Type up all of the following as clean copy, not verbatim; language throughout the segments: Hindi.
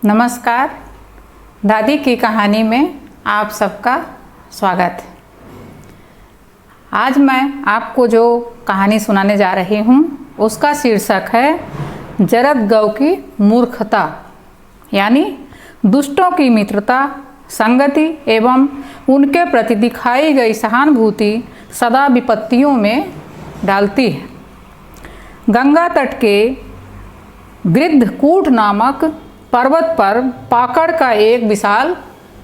नमस्कार। दादी की कहानी में आप सबका स्वागत है। आज मैं आपको जो कहानी सुनाने जा रही हूँ उसका शीर्षक है जरद गौ की मूर्खता, यानी दुष्टों की मित्रता, संगति एवं उनके प्रति दिखाई गई सहानुभूति सदा विपत्तियों में डालती है। गंगा तट के गृद्धकूट नामक पर्वत पर पाकड़ का एक विशाल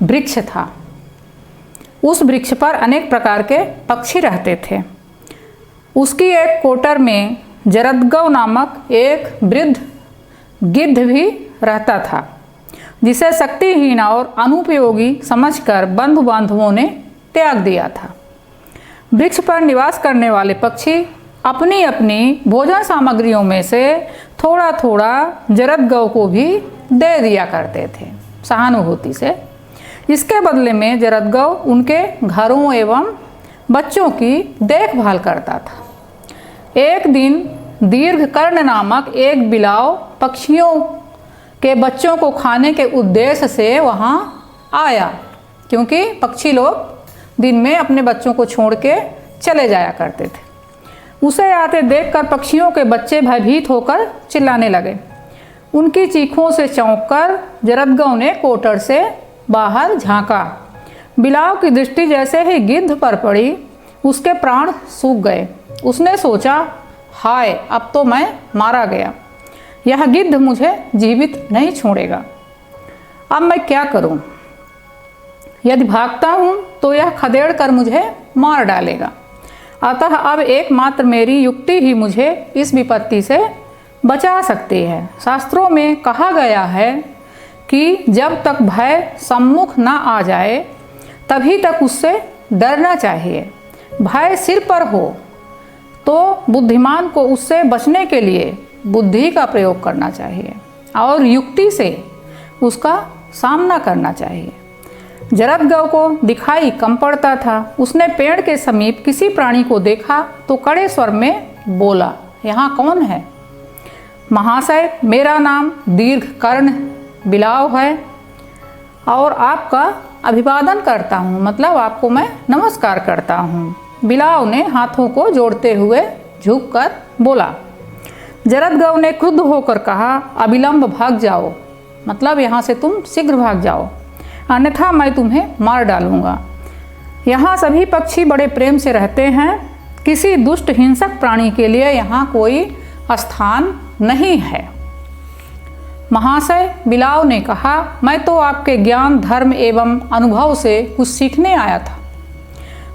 वृक्ष था। उस वृक्ष पर अनेक प्रकार के पक्षी रहते थे। उसकी एक कोटर में जरदगव नामक एक वृद्ध गिद्ध भी रहता था, जिसे शक्तिहीन और अनुपयोगी समझकर बंधु बांधवों ने त्याग दिया था। वृक्ष पर निवास करने वाले पक्षी अपनी अपनी भोजन सामग्रियों में से थोड़ा थोड़ा जरदगव को भी दे दिया करते थे सहानुभूति से। इसके बदले में जरदगव उनके घरों एवं बच्चों की देखभाल करता था। एक दिन दीर्घकर्ण नामक एक बिलाव पक्षियों के बच्चों को खाने के उद्देश्य से वहाँ आया, क्योंकि पक्षी लोग दिन में अपने बच्चों को छोड़ के चले जाया करते थे। उसे आते देखकर पक्षियों के बच्चे भयभीत होकर चिल्लाने लगे। उनकी चीखों से चौंककर जरदगव ने कोटर से बाहर झांका। बिलाव की दृष्टि जैसे ही गिद्ध पर पड़ी, उसके प्राण सूख गए। उसने सोचा, हाय, अब तो मैं मारा गया। यह गिद्ध मुझे जीवित नहीं छोड़ेगा। अब मैं क्या करूं? यदि भागता हूं तो यह खदेड़ कर मुझे मार डालेगा। अतः अब एकमात्र मेरी युक्ति ही मुझे इस विपत्ति से बचा सकती है। शास्त्रों में कहा गया है कि जब तक भय सम्मुख न आ जाए तभी तक उससे डरना चाहिए। भय सिर पर हो तो बुद्धिमान को उससे बचने के लिए बुद्धि का प्रयोग करना चाहिए और युक्ति से उसका सामना करना चाहिए। जरदगव को दिखाई कम पड़ता था। उसने पेड़ के समीप किसी प्राणी को देखा तो कड़े स्वर में बोला, यहाँ कौन है? महाशय, मेरा नाम दीर्घकर्ण बिलाव है और आपका अभिवादन करता हूँ, मतलब आपको मैं नमस्कार करता हूँ। बिलाव ने हाथों को जोड़ते हुए झुककर बोला। जरदगव ने क्रुद्ध होकर कहा, अविलंब भाग जाओ, मतलब यहाँ से तुम शीघ्र भाग जाओ, अन्यथा मैं तुम्हें मार डालूंगा। यहाँ सभी पक्षी बड़े प्रेम से रहते हैं। किसी दुष्ट हिंसक प्राणी के लिए यहाँ कोई स्थान नहीं है। महाशय, बिलाव ने कहा, मैं तो आपके ज्ञान, धर्म एवं अनुभव से कुछ सीखने आया था।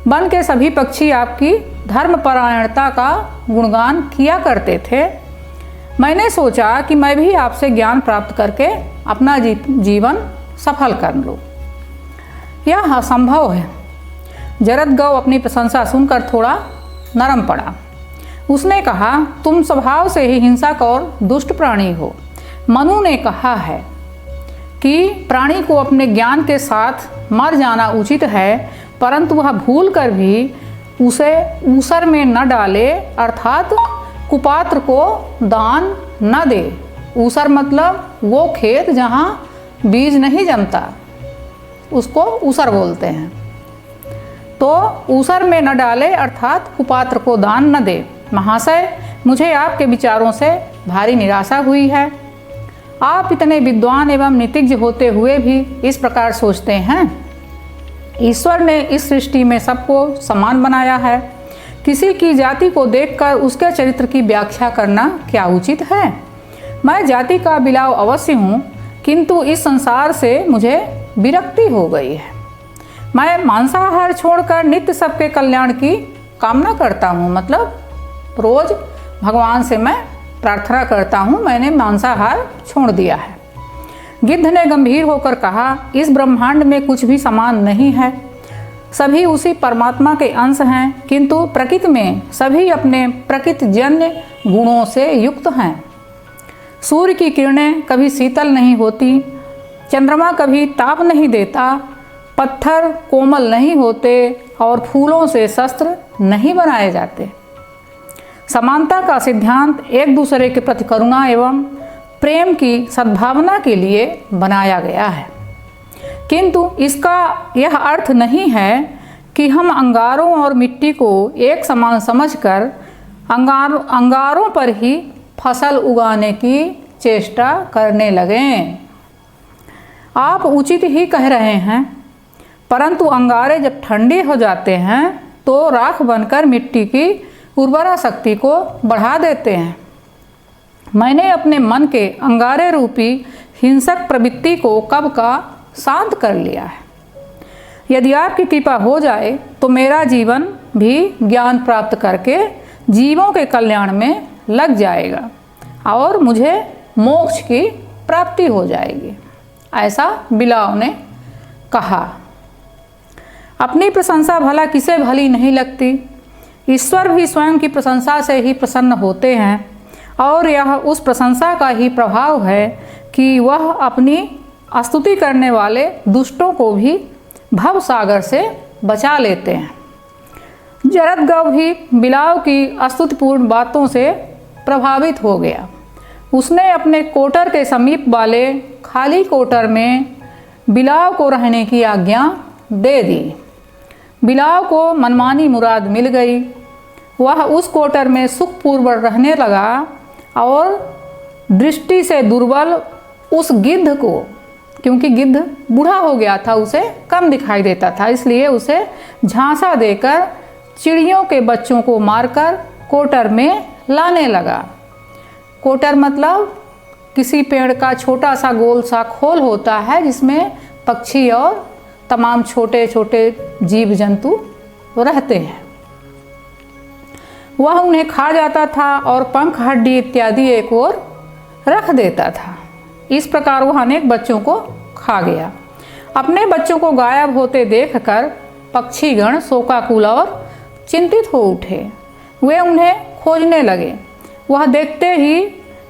वन के सभी पक्षी आपकी धर्मपरायणता का गुणगान किया करते थे। मैंने सोचा कि मैं भी आपसे ज्ञान प्राप्त करके अपना जीवन सफल कर लूँ। यह असंभव है। जरदगव अपनी प्रशंसा सुनकर थोड़ा नरम पड़ा। उसने कहा, तुम स्वभाव से ही हिंसक और दुष्ट प्राणी हो। मनु ने कहा है कि प्राणी को अपने ज्ञान के साथ मर जाना उचित है, परंतु वह भूल कर भी उसे ऊसर में न डाले, अर्थात कुपात्र को दान न दे। ऊसर मतलब वो खेत जहाँ बीज नहीं जमता, उसको ऊसर बोलते हैं। तो ऊसर में न डाले, अर्थात कुपात्र को दान न दे। महाशय, मुझे आपके विचारों से भारी निराशा हुई है। आप इतने विद्वान एवं नीतिज्ञ होते हुए भी इस प्रकार सोचते हैं। ईश्वर ने इस सृष्टि में सबको समान बनाया है। किसी की जाति को देखकर उसके चरित्र की व्याख्या करना क्या उचित है? मैं जाति का बिलाव अवश्य हूँ, किंतु इस संसार से मुझे विरक्ति हो गई है। मैं मांसाहार छोड़कर नित्य सबके कल्याण की कामना करता हूँ, मतलब रोज भगवान से मैं प्रार्थना करता हूँ। मैंने मांसाहार छोड़ दिया है। गिद्ध ने गंभीर होकर कहा, इस ब्रह्मांड में कुछ भी समान नहीं है। सभी उसी परमात्मा के अंश हैं, किंतु प्रकृति में सभी अपने प्रकृतिजन्य गुणों से युक्त हैं। सूर्य की किरणें कभी शीतल नहीं होती, चंद्रमा कभी ताप नहीं देता, पत्थर कोमल नहीं होते और फूलों से शस्त्र नहीं बनाए जाते। समानता का सिद्धांत एक दूसरे के प्रति करुणा एवं प्रेम की सद्भावना के लिए बनाया गया है। किंतु इसका यह अर्थ नहीं है कि हम अंगारों और मिट्टी को एक समान समझकर अंगारों पर ही फसल उगाने की चेष्टा करने लगें। आप उचित ही कह रहे हैं, परंतु अंगारे जब ठंडे हो जाते हैं तो राख बनकर मिट्टी की उर्वरा शक्ति को बढ़ा देते हैं। मैंने अपने मन के अंगारे रूपी हिंसक प्रवृत्ति को कब का शांत कर लिया है। यदि आपकी कृपा हो जाए तो मेरा जीवन भी ज्ञान प्राप्त करके जीवों के कल्याण में लग जाएगा और मुझे मोक्ष की प्राप्ति हो जाएगी, ऐसा बिलाव ने कहा। अपनी प्रशंसा भला किसे भली नहीं लगती। ईश्वर भी स्वयं की प्रशंसा से ही प्रसन्न होते हैं और यह उस प्रशंसा का ही प्रभाव है कि वह अपनी स्तुति करने वाले दुष्टों को भी भव सागर से बचा लेते हैं। जरदगव भी बिलाव की स्तुतिपूर्ण बातों से प्रभावित हो गया। उसने अपने कोटर के समीप वाले खाली कोटर में बिलाव को रहने की आज्ञा दे दी। बिलाव को मनमानी मुराद मिल गई। वह उस कोटर में सुखपूर्वक रहने लगा और दृष्टि से दुर्बल उस गिद्ध को, क्योंकि गिद्ध बूढ़ा हो गया था, उसे कम दिखाई देता था, इसलिए उसे झांसा देकर चिड़ियों के बच्चों को मारकर कोटर में लाने लगा। कोटर मतलब किसी पेड़ का छोटा सा गोल सा खोल होता है जिसमें पक्षी और तमाम छोटे छोटे जीव जंतु रहते हैं। वह उन्हें खा जाता था और पंख हड्डी इत्यादि एक ओर रख देता था। इस प्रकार वह अनेक बच्चों को खा गया। अपने बच्चों को गायब होते देखकर पक्षीगण शोकाकुल और चिंतित हो उठे। वे उन्हें खोजने लगे।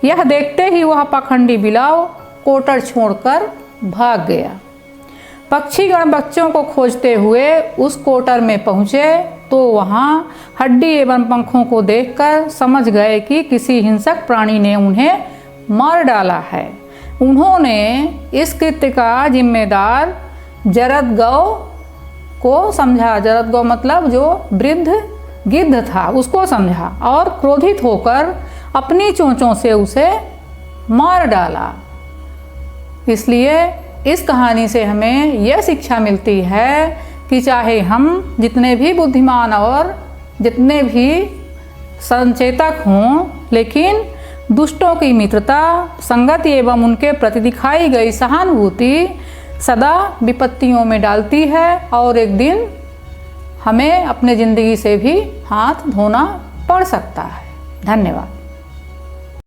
यह देखते ही वह पाखंडी बिलाव कोटर छोड़कर भाग गया। पक्षीगण बच्चों को खोजते हुए उस कोटर में पहुँचे तो वहाँ हड्डी एवं पंखों को देखकर समझ गए कि किसी हिंसक प्राणी ने उन्हें मार डाला है। उन्होंने इस कृत्य का जिम्मेदार जरदगव को समझा। जरदगव मतलब जो वृद्ध गिद्ध था, उसको समझा और क्रोधित होकर अपनी चोंचों से उसे मार डाला। इसलिए इस कहानी से हमें यह शिक्षा मिलती है कि चाहे हम जितने भी बुद्धिमान और जितने भी संचेतक हों, लेकिन दुष्टों की मित्रता, संगति एवं उनके प्रति दिखाई गई सहानुभूति सदा विपत्तियों में डालती है और एक दिन हमें अपने ज़िंदगी से भी हाथ धोना पड़ सकता है। धन्यवाद।